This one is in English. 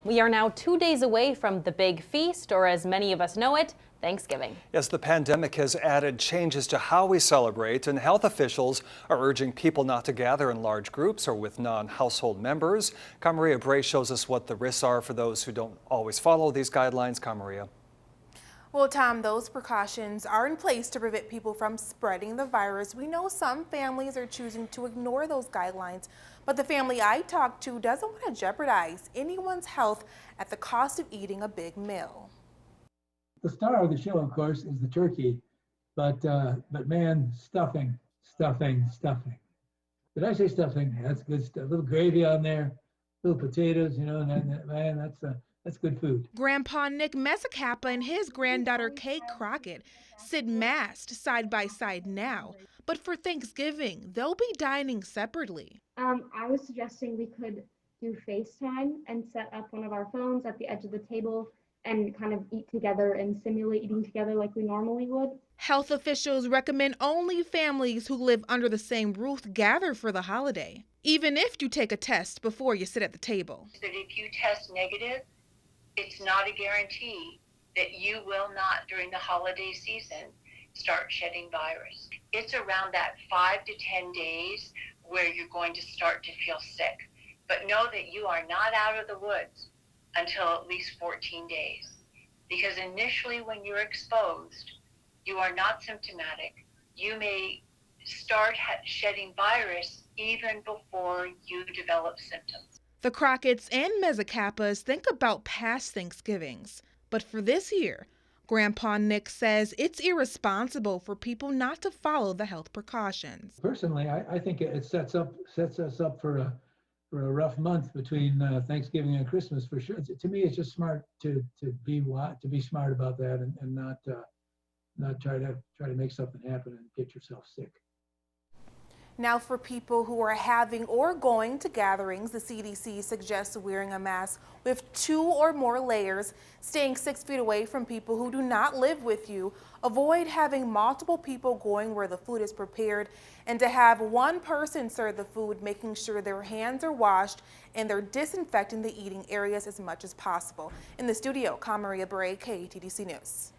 We are now 2 days away from the big feast, or as many of us know it, Thanksgiving. Yes, the pandemic has added changes to how we celebrate, and health officials are urging people not to gather in large groups or with non-household members. Maria Bray shows us what the risks are for those who don't always follow these guidelines. Maria. Well, Tom, those precautions are in place to prevent people from spreading the virus. We know some families are choosing to ignore those guidelines, but the family I talked to doesn't want to jeopardize anyone's health at the cost of eating a big meal. The star of the show, of course, is the turkey, but man, stuffing. Did I say stuffing? That's good stuff. A little gravy on there, little potatoes, and man, that's good food. Grandpa Nick Mezzacappa and his granddaughter Kay Crockett sit masked side by side now, but for Thanksgiving, they'll be dining separately. I was suggesting we could do FaceTime and set up one of our phones at the edge of the table and kind of eat together and simulate eating together like we normally would. Health officials recommend only families who live under the same roof gather for the holiday, even if you take a test before you sit at the table. That if you test negative, it's not a guarantee that you will not, during the holiday season, start shedding virus. It's around that 5 to 10 days where you're going to start to feel sick. But know that you are not out of the woods until at least 14 days. Because initially when you're exposed, you are not symptomatic. You may start shedding virus even before you develop symptoms. The Crockett's and Mezzacappas think about past Thanksgivings. But for this year, Grandpa Nick says it's irresponsible for people not to follow the health precautions. Personally, I think it sets us up for a rough month between Thanksgiving and Christmas for sure. To me, it's just smart to be smart about that and not try to make something happen and get yourself sick. Now, for people who are having or going to gatherings, the CDC suggests wearing a mask with 2 or more layers, staying 6 feet away from people who do not live with you, avoid having multiple people going where the food is prepared, and to have one person serve the food, making sure their hands are washed and they're disinfecting the eating areas as much as possible. In the studio, Maria Bray, KTDC News.